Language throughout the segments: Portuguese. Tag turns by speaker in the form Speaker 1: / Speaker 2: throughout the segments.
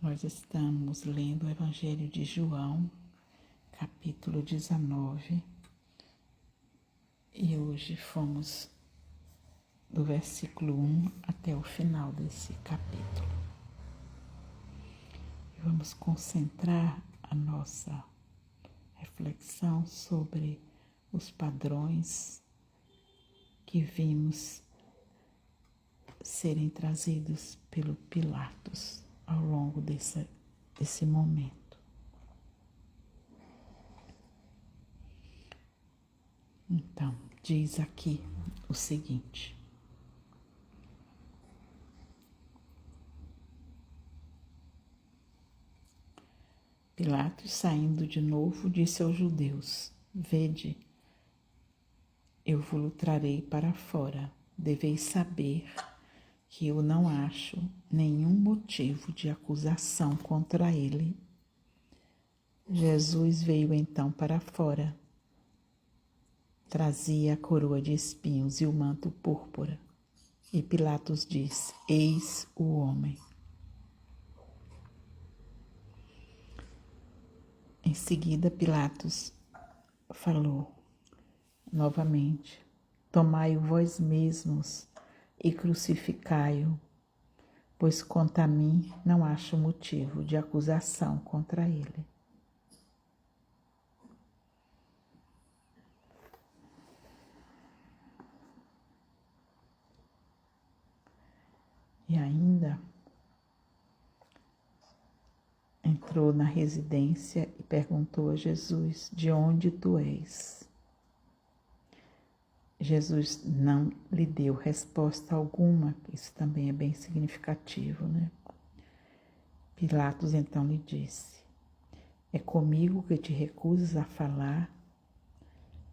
Speaker 1: Nós estamos lendo o Evangelho de João, capítulo 19, e hoje fomos do versículo 1 até o final desse capítulo. Vamos concentrar a nossa reflexão sobre os padrões que vimos serem trazidos pelo Pilatos ao longo desse momento. Então, diz aqui o seguinte: Pilatos, saindo de novo, disse aos judeus: Vede, eu vos trarei para fora. Deveis saber que eu não acho nenhum motivo de acusação contra ele. Jesus veio então para fora. Trazia a coroa de espinhos e o manto púrpura. E Pilatos disse: Eis o homem. Em seguida, Pilatos falou novamente: Tomai-o vós mesmos e crucificai-o, pois quanto a mim não acho motivo de acusação contra ele. E ainda entrou na residência e perguntou a Jesus: De onde tu és? Jesus não lhe deu resposta alguma, isso também é bem significativo, né? Pilatos então lhe disse: É comigo que te recusas a falar?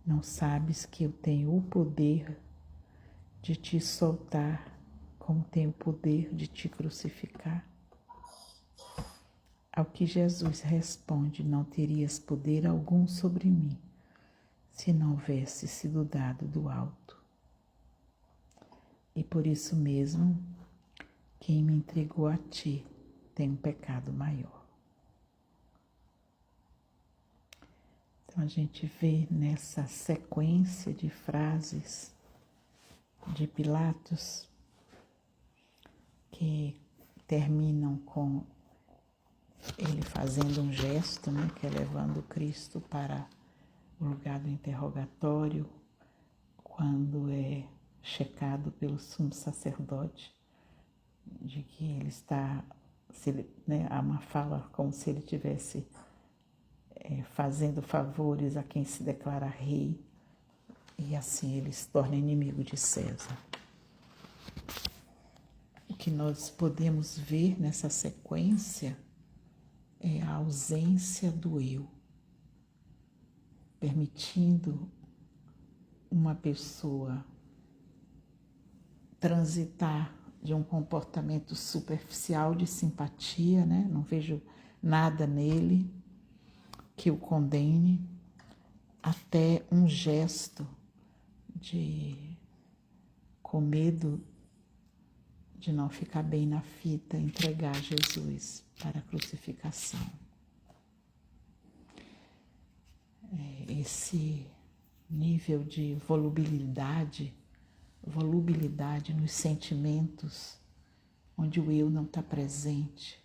Speaker 1: Não sabes que eu tenho o poder de te soltar, como tenho o poder de te crucificar? Ao que Jesus responde: Não terias poder algum sobre mim, se não houvesse sido dado do alto. E por isso mesmo, quem me entregou a ti tem um pecado maior. Então a gente vê nessa sequência de frases de Pilatos que terminam com ele fazendo um gesto, né, que é levando Cristo para o lugar do interrogatório, quando é checado pelo sumo sacerdote, de que ele está, há uma fala como se ele estivesse fazendo favores a quem se declara rei, e assim ele se torna inimigo de César. O que nós podemos ver nessa sequência é a ausência do eu, permitindo uma pessoa transitar de um comportamento superficial de simpatia, né? Não vejo nada nele que o condene, até um gesto de, com medo de não ficar bem na fita, entregar Jesus para a crucificação. Esse nível de volubilidade nos sentimentos, onde o eu não está presente,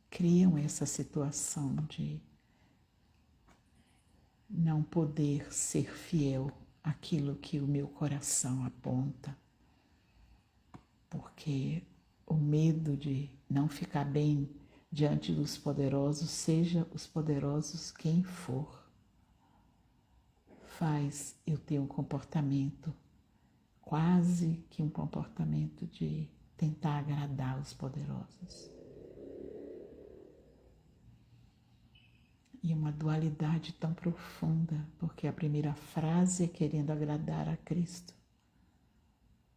Speaker 1: criam essa situação de não poder ser fiel àquilo que o meu coração aponta, porque o medo de não ficar bem diante dos poderosos, seja os poderosos quem for, faz eu ter um comportamento, quase que um comportamento de tentar agradar os poderosos. E uma dualidade tão profunda, porque a primeira frase é querendo agradar a Cristo,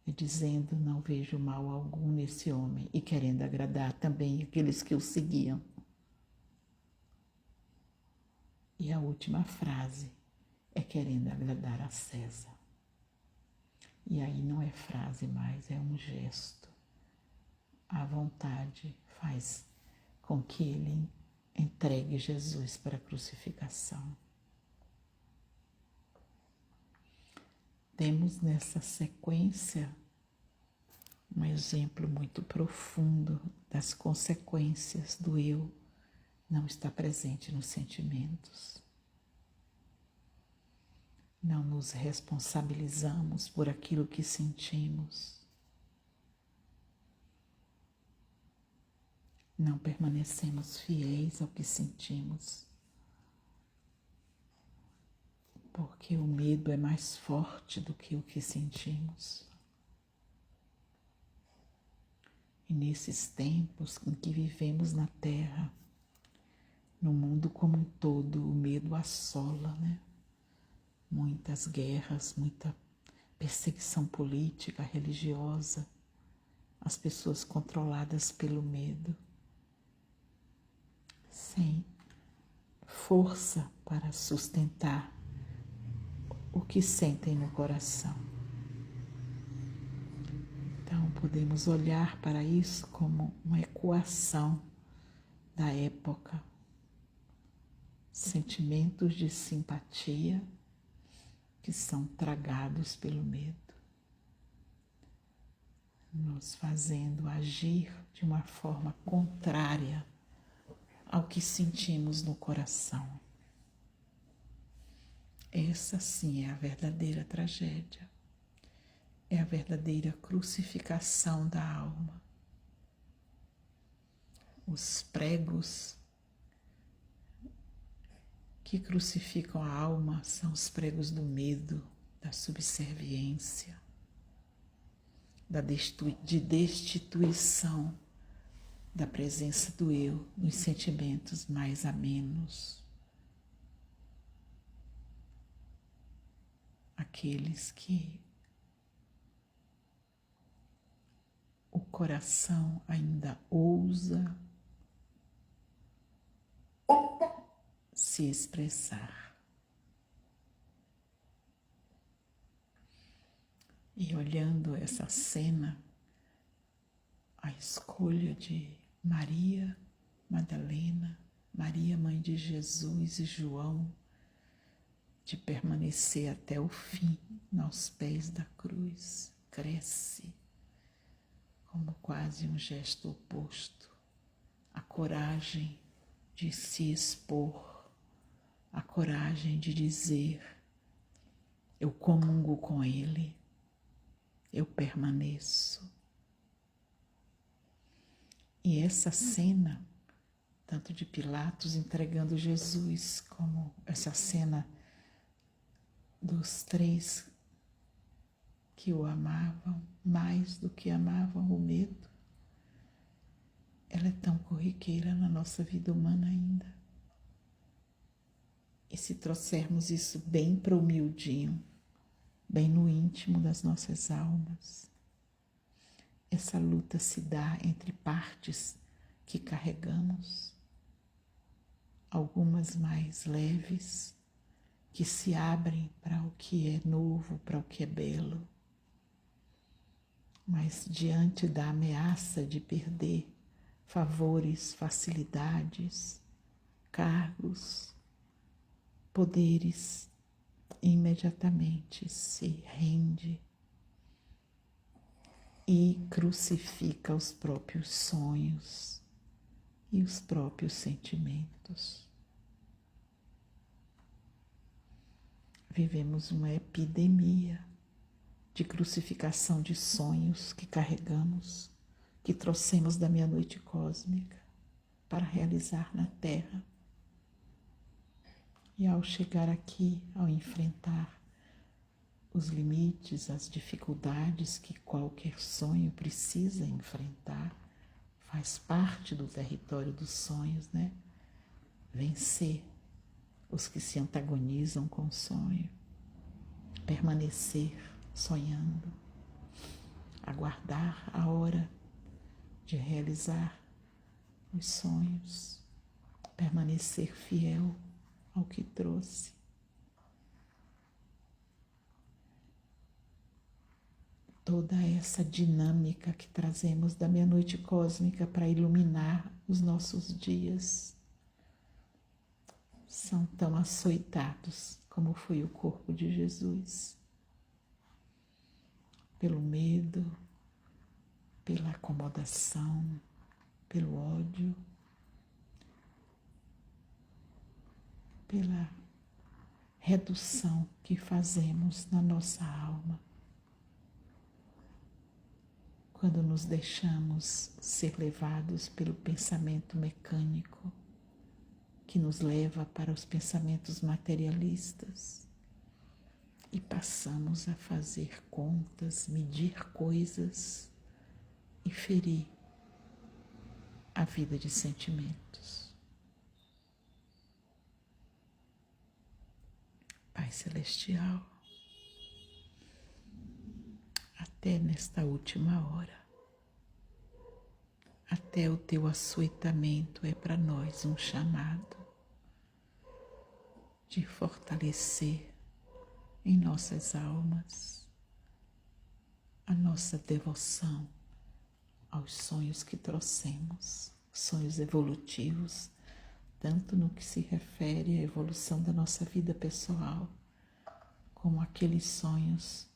Speaker 1: e dizendo: não vejo mal algum nesse homem, e querendo agradar também aqueles que o seguiam. E a última frase é querendo agradar a César. E aí não é frase mais, é um gesto. a vontade faz com que ele entregue Jesus para a crucificação. Temos nessa sequência um exemplo muito profundo das consequências do eu não estar presente nos sentimentos. Não nos responsabilizamos por aquilo que sentimos. Não permanecemos fiéis ao que sentimos. Porque o medo é mais forte do que o que sentimos. E nesses tempos em que vivemos na Terra, no mundo como um todo, o medo assola, né? Muitas guerras, muita perseguição política, religiosa, as pessoas controladas pelo medo, sem força para sustentar o que sentem no coração. Então, podemos olhar para isso como uma ecoação da época. Sentimentos de simpatia que são tragados pelo medo, nos fazendo agir de uma forma contrária ao que sentimos no coração. Essa sim é a verdadeira tragédia, é a verdadeira crucificação da alma. Os pregos que crucificam a alma são os pregos do medo, da subserviência, de destituição da presença do eu nos sentimentos mais amenos. Aqueles que o coração ainda ousa se expressar. E olhando essa cena, a escolha de Maria Madalena, Maria, mãe de Jesus e João, de permanecer até o fim aos pés da cruz, cresce como quase um gesto oposto, a coragem de se expor, a coragem de dizer: eu comungo com Ele, eu permaneço. E essa cena, tanto de Pilatos entregando Jesus, como essa cena dos três que o amavam mais do que amavam o medo, ela é tão corriqueira na nossa vida humana ainda. E se trouxermos isso bem para o miudinho, bem no íntimo das nossas almas, essa luta se dá entre partes que carregamos, algumas mais leves, que se abrem para o que é novo, para o que é belo, mas diante da ameaça de perder favores, facilidades, cargos, poderes, imediatamente se rende e crucifica os próprios sonhos e os próprios sentimentos. Vivemos uma epidemia de crucificação de sonhos que carregamos, que trouxemos da meia-noite cósmica para realizar na Terra. E ao chegar aqui, ao enfrentar os limites, as dificuldades que qualquer sonho precisa enfrentar, faz parte do território dos sonhos, né? Vencer os que se antagonizam com o sonho, permanecer sonhando, aguardar a hora de realizar os sonhos, permanecer fiel ao que trouxe. toda essa dinâmica que trazemos da meia-noite cósmica para iluminar os nossos dias são tão açoitados como foi o corpo de Jesus, pelo medo, pela acomodação, pelo ódio, pela redução que fazemos na nossa alma quando nos deixamos ser levados pelo pensamento mecânico que nos leva para os pensamentos materialistas e passamos a fazer contas, medir coisas e ferir a vida de sentimentos. Pai Celestial, até nesta última hora, até o teu açoitamento é para nós um chamado de fortalecer em nossas almas a nossa devoção aos sonhos que trouxemos, sonhos evolutivos, tanto no que se refere à evolução da nossa vida pessoal, como aqueles sonhos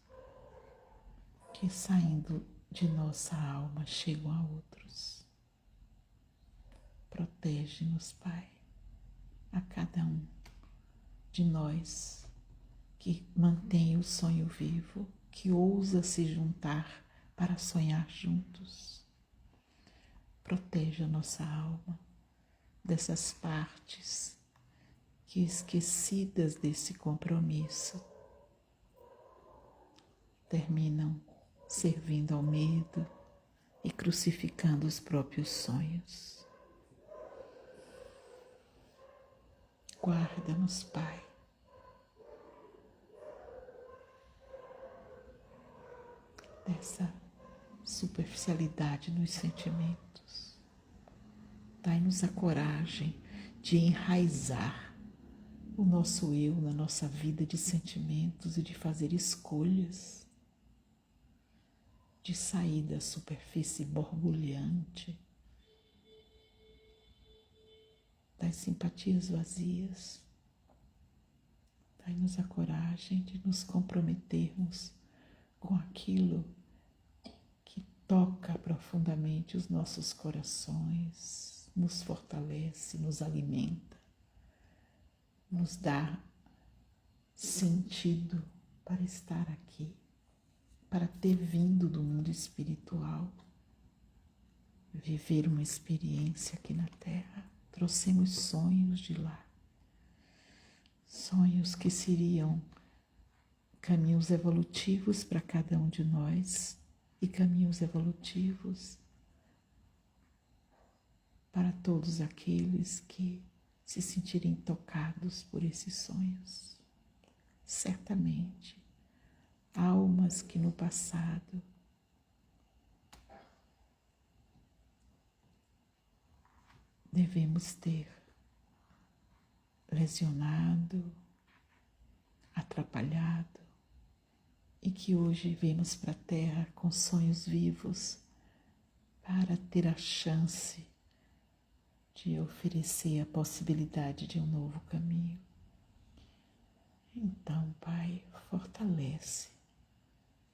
Speaker 1: que, saindo de nossa alma, chegam a outros. Protege-nos, Pai, a cada um de nós que mantém o sonho vivo, que ousa se juntar para sonhar juntos. Proteja nossa alma dessas partes que, esquecidas desse compromisso, terminam servindo ao medo e crucificando os próprios sonhos. Guarda-nos, Pai, dessa superficialidade nos sentimentos. Dai-nos a coragem de enraizar o nosso eu na nossa vida de sentimentos e de fazer escolhas, de sair da superfície borbulhante, das simpatias vazias. Dai-nos a coragem de nos comprometermos com aquilo que toca profundamente os nossos corações, nos fortalece, nos alimenta, nos dá sentido para estar aqui, para ter vindo do mundo espiritual, viver uma experiência aqui na Terra. Trouxemos sonhos de lá, sonhos que seriam caminhos evolutivos para cada um de nós e caminhos evolutivos para todos aqueles que se sentirem tocados por esses sonhos. Certamente, almas que no passado devemos ter lesionado, atrapalhado, e que hoje vemos para a Terra com sonhos vivos para ter a chance de oferecer a possibilidade de um novo caminho. Então, Pai, fortalece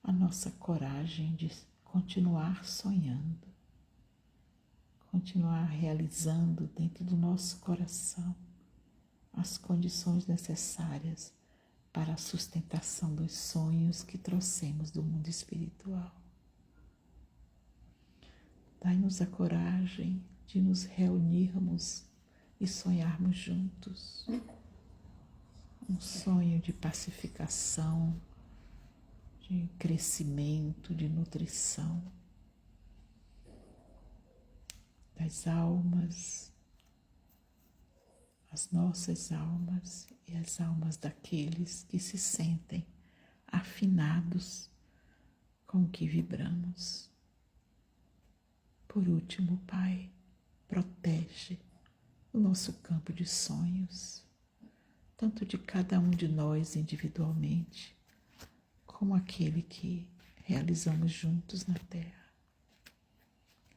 Speaker 1: a nossa coragem de continuar sonhando, continuar realizando dentro do nosso coração as condições necessárias para a sustentação dos sonhos que trouxemos do mundo espiritual. Dai-nos a coragem de nos reunirmos e sonharmos juntos. Um sonho de pacificação, de crescimento, de nutrição das almas, as nossas almas e as almas daqueles que se sentem afinados com o que vibramos. Por último, Pai, protege o nosso campo de sonhos, tanto de cada um de nós individualmente, como aquele que realizamos juntos na Terra,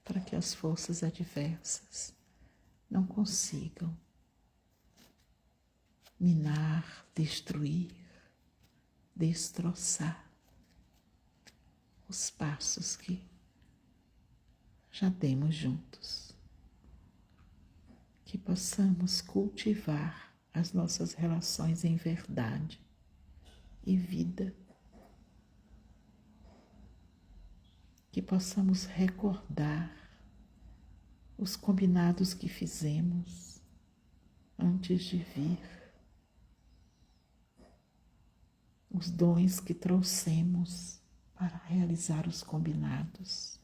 Speaker 1: para que as forças adversas não consigam minar, destruir, destroçar os passos que já demos juntos. Que possamos cultivar as nossas relações em verdade e vida. Que possamos recordar os combinados que fizemos antes de vir, os dons que trouxemos para realizar os combinados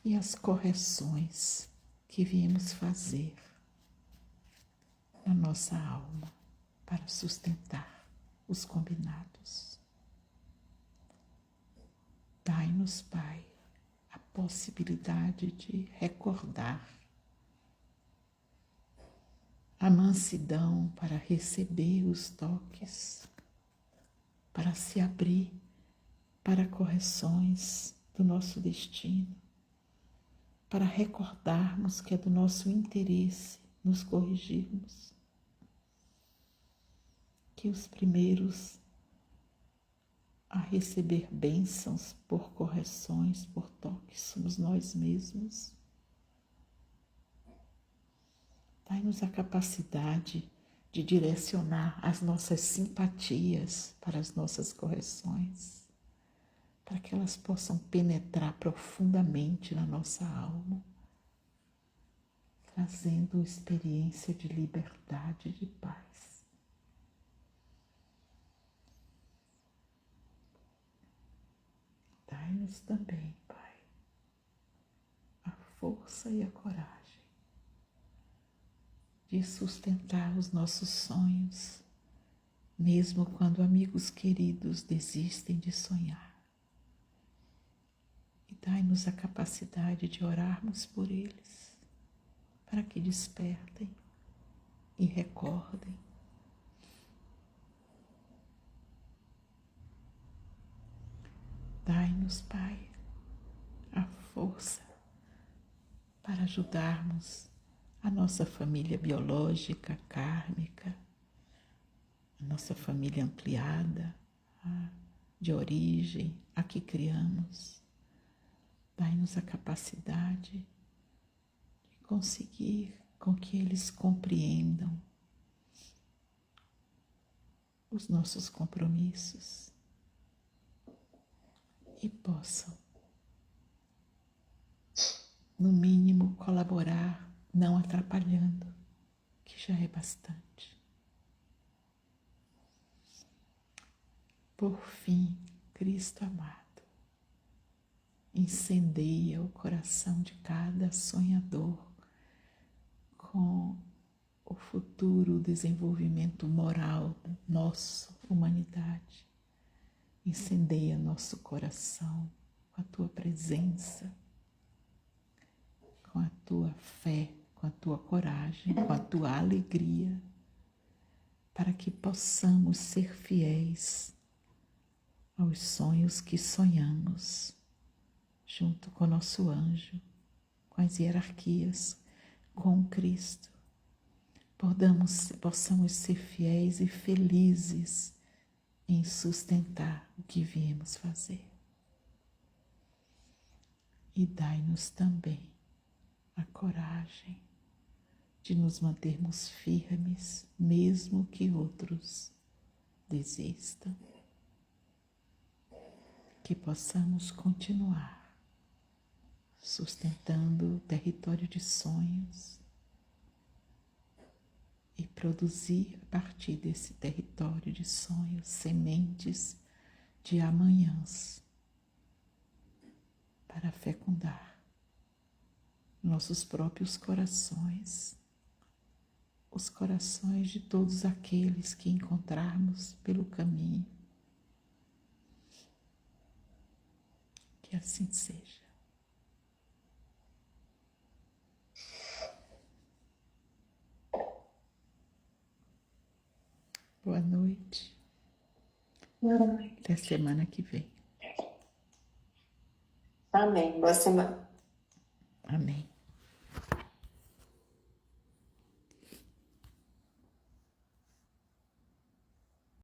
Speaker 1: e as correções que viemos fazer na nossa alma para sustentar os combinados. Dai-nos, Pai, a possibilidade de recordar, a mansidão para receber os toques, para se abrir para correções do nosso destino, para recordarmos que é do nosso interesse nos corrigirmos, que os primeiros a receber bênçãos por correções, por toques, somos nós mesmos. Dai-nos a capacidade de direcionar as nossas simpatias para as nossas correções, para que elas possam penetrar profundamente na nossa alma, trazendo experiência de liberdade e de paz. Dai-nos também, Pai, a força e a coragem de sustentar os nossos sonhos, mesmo quando amigos queridos desistem de sonhar. E dai-nos a capacidade de orarmos por eles, para que despertem e recordem. Dai-nos, Pai, a força para ajudarmos a nossa família biológica, kármica, a nossa família ampliada, de origem, a que criamos. Dai-nos a capacidade de conseguir com que eles compreendam os nossos compromissos e possam, no mínimo, colaborar, não atrapalhando, que já é bastante. Por fim, Cristo amado, incendeia o coração de cada sonhador com o futuro desenvolvimento moral da nossa humanidade. Incendeia nosso coração com a tua presença, com a tua fé, com a tua coragem, com a tua alegria, para que possamos ser fiéis aos sonhos que sonhamos, junto com nosso anjo, com as hierarquias, com Cristo. Possamos ser fiéis e felizes em sustentar o que viemos fazer. E dai-nos também a coragem de nos mantermos firmes, mesmo que outros desistam. Que possamos continuar sustentando o território de sonhos e produzir a partir desse território de sonhos sementes de amanhãs para fecundar nossos próprios corações, os corações de todos aqueles que encontrarmos pelo caminho. Que assim seja. Boa noite. Até semana que vem.
Speaker 2: Amém. Boa semana.
Speaker 1: Amém.